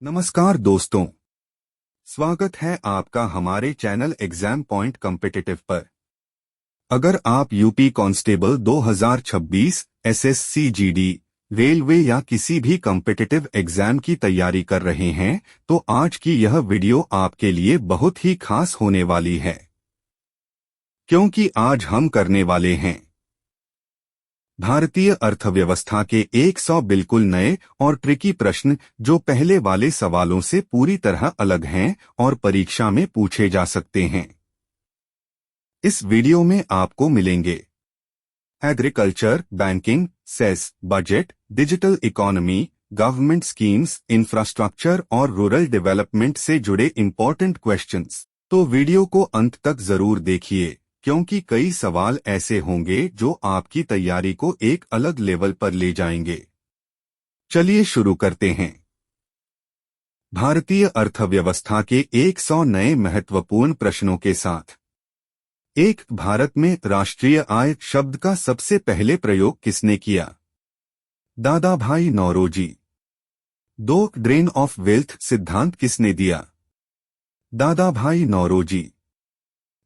नमस्कार दोस्तों, स्वागत है आपका हमारे चैनल एग्जाम पॉइंट कॉम्पिटिटिव पर। अगर आप UP constable 2026, SSC GD, railway या किसी भी कॉम्पिटिटिव एग्जाम की तैयारी कर रहे हैं तो आज की यह वीडियो आपके लिए बहुत ही खास होने वाली है, क्योंकि आज हम करने वाले हैं भारतीय अर्थव्यवस्था के 100 बिल्कुल नए और ट्रिकी प्रश्न जो पहले वाले सवालों से पूरी तरह अलग हैं और परीक्षा में पूछे जा सकते हैं। इस वीडियो में आपको मिलेंगे agriculture, banking, cess, budget, digital economy, government schemes, infrastructure और रूरल डेवलपमेंट से जुड़े इंपॉर्टेंट क्वेश्चंस। तो वीडियो को अंत तक जरूर देखिए, क्योंकि कई सवाल ऐसे होंगे जो आपकी तैयारी को एक अलग लेवल पर ले जाएंगे। चलिए शुरू करते हैं। भारतीय अर्थव्यवस्था के 100 नए महत्वपूर्ण प्रश्नों के साथ। 1. भारत में राष्ट्रीय आय शब्द का सबसे पहले प्रयोग किसने किया? दादा भाई नौरोजी। 2. ड्रेन ऑफ वेल्थ सिद्धांत किसने दिया? दादा भाई नौरोजी।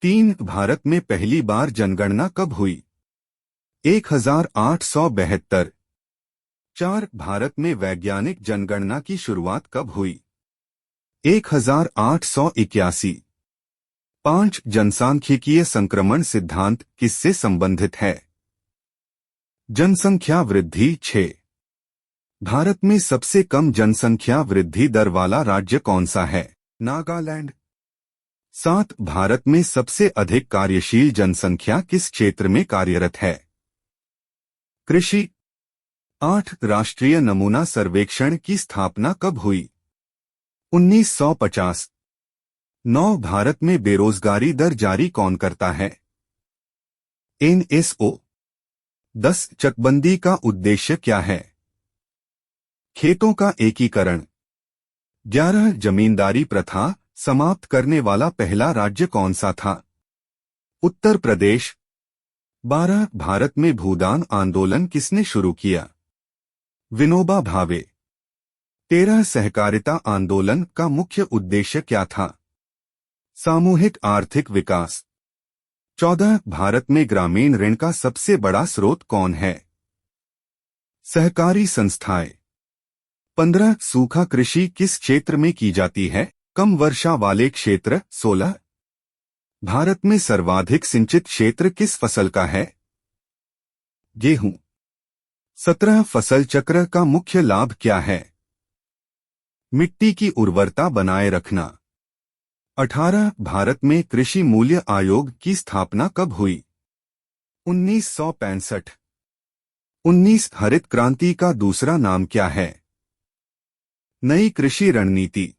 3. भारत में पहली बार जनगणना कब हुई? 1872। 4. भारत में वैज्ञानिक जनगणना की शुरुआत कब हुई? 1881। 5. जनसांख्यिकीय संक्रमण सिद्धांत किससे संबंधित है? जनसंख्या वृद्धि। 6. भारत में सबसे कम जनसंख्या वृद्धि दर वाला राज्य कौन सा है? नागालैंड। 7. भारत में सबसे अधिक कार्यशील जनसंख्या किस क्षेत्र में कार्यरत है? कृषि। 8. राष्ट्रीय नमूना सर्वेक्षण की स्थापना कब हुई? 1950। 9. भारत में बेरोजगारी दर जारी कौन करता है? एनएसओ। 10. चकबंदी का उद्देश्य क्या है? खेतों का एकीकरण। 11. जमींदारी प्रथा समाप्त करने वाला पहला राज्य कौन सा था? उत्तर प्रदेश। 12. भारत में भूदान आंदोलन किसने शुरू किया? विनोबा भावे। 13. सहकारिता आंदोलन का मुख्य उद्देश्य क्या था? सामूहिक आर्थिक विकास। 14. भारत में ग्रामीण ऋण का सबसे बड़ा स्रोत कौन है? सहकारी संस्थाएं। 15. सूखा कृषि किस क्षेत्र में की जाती है? कम वर्षा वाले क्षेत्र। 16. भारत में सर्वाधिक सिंचित क्षेत्र किस फसल का है? गेहूं। 17. फसल चक्र का मुख्य लाभ क्या है? मिट्टी की उर्वरता बनाए रखना। 18. भारत में कृषि मूल्य आयोग की स्थापना कब हुई? 1965। 19. हरित क्रांति का दूसरा नाम क्या है? नई कृषि रणनीति।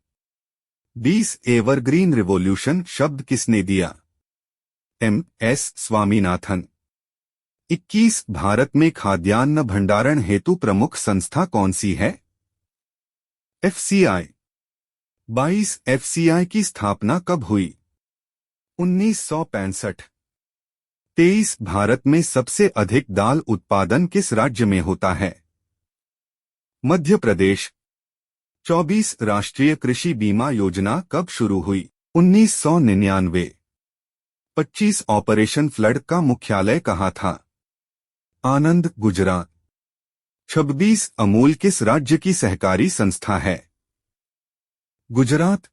20. एवरग्रीन रिवॉल्यूशन शब्द किसने दिया? एम.एस. स्वामीनाथन। 21. भारत में खाद्यान्न भंडारण हेतु प्रमुख संस्था कौन सी है? एफसीआई। 22. एफसीआई की स्थापना कब हुई? 1965। 23. भारत में सबसे अधिक दाल उत्पादन किस राज्य में होता है? मध्य प्रदेश। 24. राष्ट्रीय कृषि बीमा योजना कब शुरू हुई? 1999। 25. ऑपरेशन फ्लड का मुख्यालय कहाँ था? आनंद, गुजरात। 26. अमूल किस राज्य की सहकारी संस्था है? गुजरात।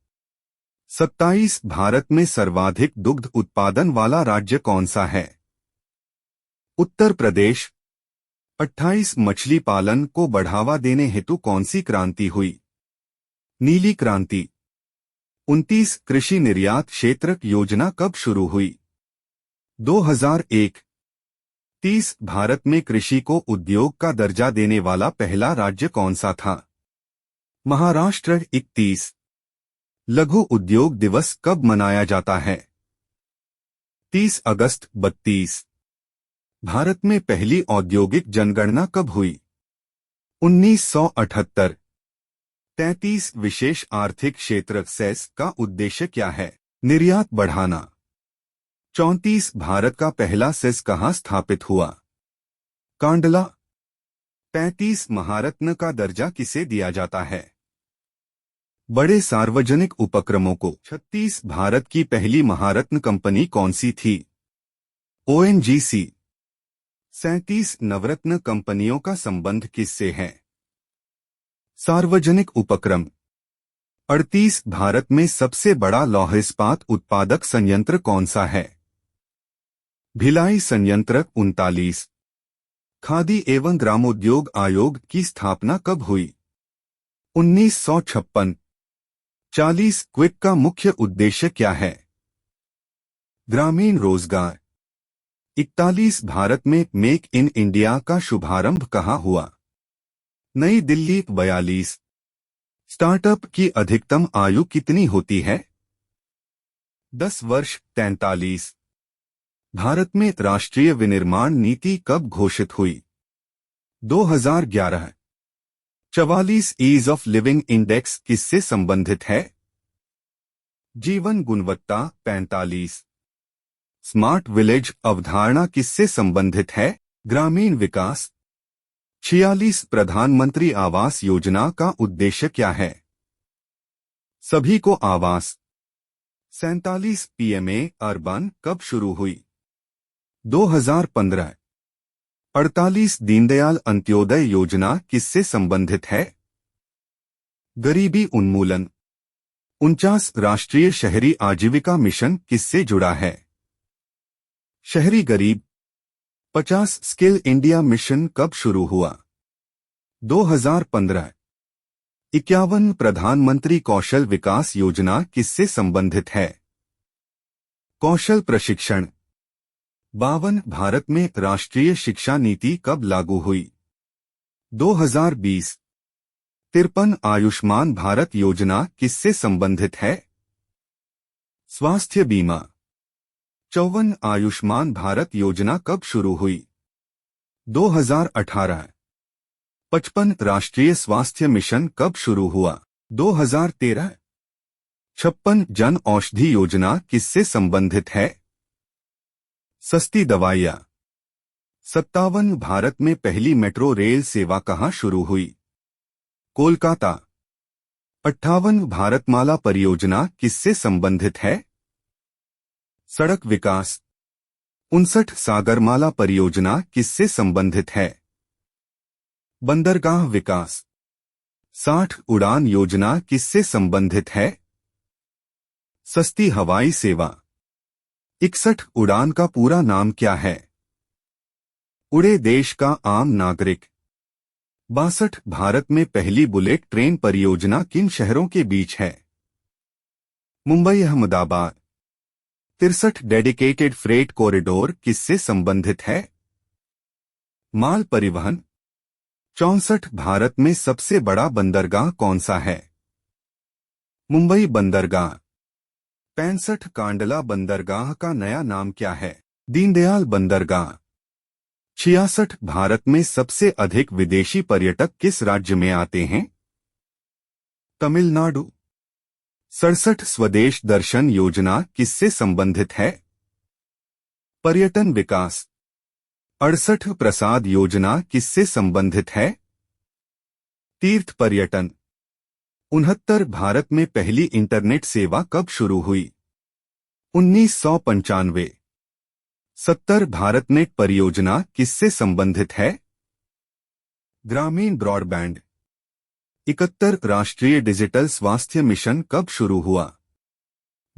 27. भारत में सर्वाधिक दुग्ध उत्पादन वाला राज्य कौन सा है? उत्तर प्रदेश। 28. मछली पालन को बढ़ावा देने हेतु कौन सी क्रांति हुई? नीली क्रांति। 29. कृषि निर्यात क्षेत्र योजना कब शुरू हुई? 2001। 30. भारत में कृषि को उद्योग का दर्जा देने वाला पहला राज्य कौन सा था? महाराष्ट्र। 31. लघु उद्योग दिवस कब मनाया जाता है? 30 अगस्त। 32. भारत में पहली औद्योगिक जनगणना कब हुई? 1978। 33. विशेष आर्थिक क्षेत्र सेस का उद्देश्य क्या है? निर्यात बढ़ाना। 34. भारत का पहला सेस कहाँ स्थापित हुआ? कांडला। 35. महारत्न का दर्जा किसे दिया जाता है? बड़े सार्वजनिक उपक्रमों को 36 भारत की पहली महारत्न कंपनी कौन सी थी? ओएनजीसी। 37 नवरत्न कंपनियों का संबंध किससे है? सार्वजनिक उपक्रम। 38 भारत में सबसे बड़ा लौह इस्पात उत्पादक संयंत्र कौन सा है? भिलाई संयंत्र। 39 खादी एवं ग्रामोद्योग आयोग की स्थापना कब हुई? 1956। 40 क्विक का मुख्य उद्देश्य क्या है? ग्रामीण रोजगार। 41 भारत में मेक इन इंडिया का शुभारंभ कहाँ हुआ? नई दिल्ली। 42 स्टार्टअप की अधिकतम आयु कितनी होती है? 10 वर्ष। 43 भारत में राष्ट्रीय विनिर्माण नीति कब घोषित हुई? 2011। 44 ईज ऑफ लिविंग इंडेक्स किससे संबंधित है? जीवन गुणवत्ता। 45 स्मार्ट विलेज अवधारणा किससे संबंधित है? ग्रामीण विकास। 46 प्रधानमंत्री आवास योजना का उद्देश्य क्या है? सभी को आवास। 47 पीएमए अर्बन कब शुरू हुई? 2015। 48 दीनदयाल अंत्योदय योजना किससे संबंधित है? गरीबी उन्मूलन। 49 राष्ट्रीय शहरी आजीविका मिशन किससे जुड़ा है? शहरी गरीब। 50 स्किल इंडिया मिशन कब शुरू हुआ? 2015। 51 प्रधानमंत्री कौशल विकास योजना किससे संबंधित है? कौशल प्रशिक्षण। 52 भारत में राष्ट्रीय शिक्षा नीति कब लागू हुई? 2020। 53 आयुष्मान भारत योजना किससे संबंधित है? स्वास्थ्य बीमा। 54 आयुष्मान भारत योजना कब शुरू हुई? 2018। 55 राष्ट्रीय स्वास्थ्य मिशन कब शुरू हुआ? 2013। 56 जन औषधि योजना किससे संबंधित है? सस्ती दवाइयाँ। 57 भारत में पहली मेट्रो रेल सेवा कहाँ शुरू हुई? कोलकाता। 58 भारतमाला परियोजना किससे संबंधित है? सड़क विकास। 59 सागरमाला परियोजना किससे संबंधित है? बंदरगाह विकास। 60 उड़ान योजना किससे संबंधित है? सस्ती हवाई सेवा। 61 उड़ान का पूरा नाम क्या है? उड़े देश का आम नागरिक। 62 भारत में पहली बुलेट ट्रेन परियोजना किन शहरों के बीच है? Mumbai Ahmedabad. 63 dedicated freight corridor किससे संबंधित है? माल परिवहन। 64 भारत में सबसे बड़ा बंदरगाह कौन सा है? मुंबई बंदरगाह। 65 कांडला बंदरगाह का नया नाम क्या है? दीनदयाल बंदरगाह। 66 भारत में सबसे अधिक विदेशी पर्यटक किस राज्य में आते हैं? तमिलनाडु। 67 स्वदेश दर्शन योजना किससे संबंधित है? पर्यटन विकास। 68 प्रसाद योजना किससे संबंधित है? तीर्थ पर्यटन। 69 भारत में पहली इंटरनेट सेवा कब शुरू हुई? 1995। 70 भारत नेट परियोजना किससे संबंधित है? ग्रामीण ब्रॉडबैंड। 71 राष्ट्रीय डिजिटल स्वास्थ्य मिशन कब शुरू हुआ?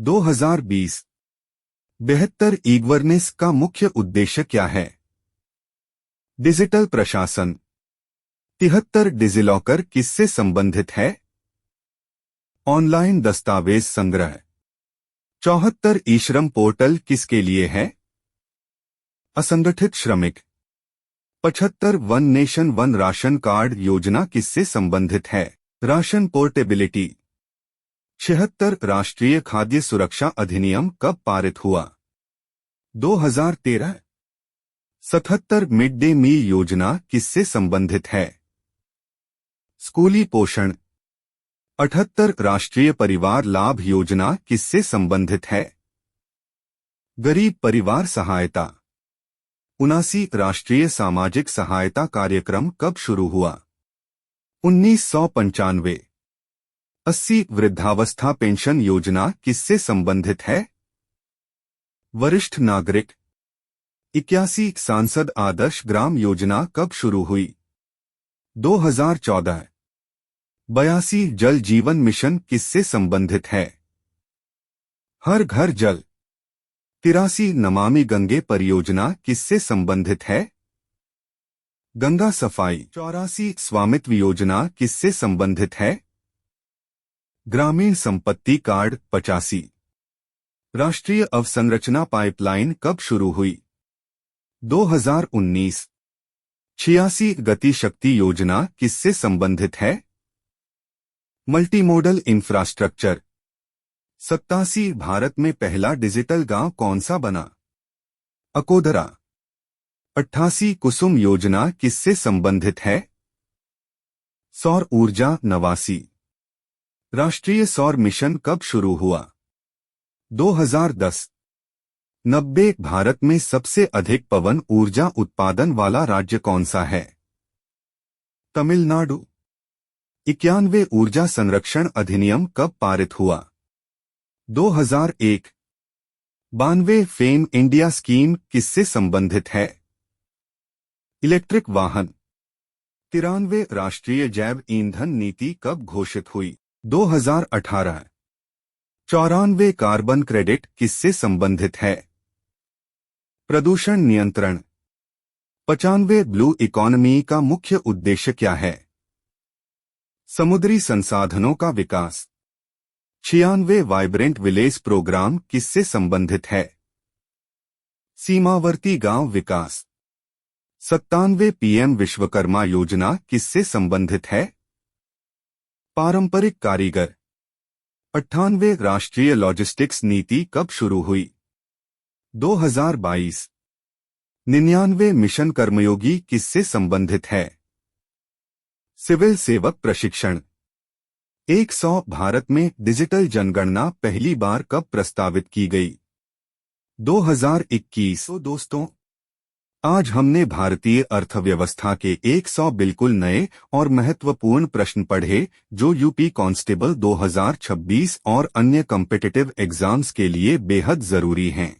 2020। 72 ई गवर्नेंस का मुख्य उद्देश्य क्या है? डिजिटल प्रशासन। 73 डिजिलॉकर किससे संबंधित है? ऑनलाइन दस्तावेज संग्रह। 74 ई श्रम पोर्टल किसके लिए है? असंगठित श्रमिक। 75 one nation one ration card योजना किससे संबंधित है? Ration portability. 76 राष्ट्रीय खाद्य सुरक्षा अधिनियम कब पारित हुआ? 2013। 77 मिड डे मील योजना किससे संबंधित है? स्कूली पोषण। 78 राष्ट्रीय परिवार लाभ योजना किससे संबंधित है? गरीब परिवार सहायता। 79 राष्ट्रीय सामाजिक सहायता कार्यक्रम कब शुरू हुआ? 1995। 80 वृद्धावस्था पेंशन योजना किससे संबंधित है? वरिष्ठ नागरिक। 81 सांसद आदर्श ग्राम योजना कब शुरू हुई? 2014। 82 जल जीवन मिशन किससे संबंधित है? हर घर जल। 83 नमामि गंगे परियोजना किससे संबंधित है? गंगा सफाई। 84 स्वामित्व योजना किससे संबंधित है? ग्रामीण संपत्ति कार्ड। 85 राष्ट्रीय अवसंरचना पाइपलाइन कब शुरू हुई? 2019। 86 गति शक्ति योजना किससे संबंधित है? Multimodal infrastructure. 87 भारत में पहला डिजिटल गांव कौन सा बना? अकोदरा। 88 कुसुम योजना किससे संबंधित है? सौर ऊर्जा। 89 राष्ट्रीय सौर मिशन कब शुरू हुआ? 2010। 90 भारत में सबसे अधिक पवन ऊर्जा उत्पादन वाला राज्य कौन सा है? तमिलनाडु। 91 ऊर्जा संरक्षण अधिनियम कब पारित हुआ? 2001। 92 फेम इंडिया स्कीम किससे संबंधित है? इलेक्ट्रिक वाहन। 93 राष्ट्रीय जैव ईंधन नीति कब घोषित हुई? 2018। 94 कार्बन क्रेडिट किससे संबंधित है? प्रदूषण नियंत्रण। 95 ब्लू इकोनॉमी का मुख्य उद्देश्य क्या है? समुद्री संसाधनों का विकास। 96 वाइब्रेंट विलेज प्रोग्राम किससे संबंधित है? सीमावर्ती गांव विकास। 97 पीएम विश्वकर्मा योजना किससे संबंधित है? पारंपरिक कारीगर। 98 राष्ट्रीय लॉजिस्टिक्स नीति कब शुरू हुई? 2022। 99 मिशन कर्मयोगी किससे संबंधित है? सिविल सेवक प्रशिक्षण। 100 भारत में डिजिटल जनगणना पहली बार कब प्रस्तावित की गई? 2021। तो दोस्तों, आज हमने भारतीय अर्थव्यवस्था के 100 बिल्कुल नए और महत्वपूर्ण प्रश्न पढ़े जो यूपी कांस्टेबल 2026 और अन्य कॉम्पिटिटिव एग्जाम्स के लिए बेहद जरूरी हैं।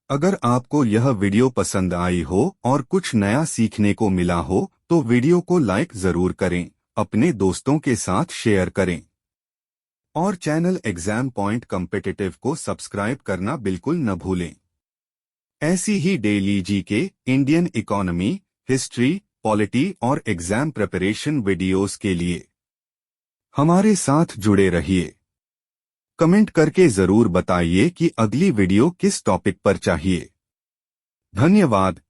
अगर आपको यह वीडियो पसंद आई हो और कुछ नया सीखने को मिला हो तो वीडियो को लाइक जरूर करें, अपने दोस्तों के साथ शेयर करें और चैनल एग्जाम पॉइंट कॉम्पिटिटिव को सब्सक्राइब करना बिल्कुल न भूलें। ऐसी ही daily GK, Indian economy, history, polity और एग्जाम प्रिपरेशन वीडियोस के लिए हमारे साथ जुड़े रहिए। कमेंट करके जरूर बताइए कि अगली वीडियो किस टॉपिक पर चाहिए। धन्यवाद।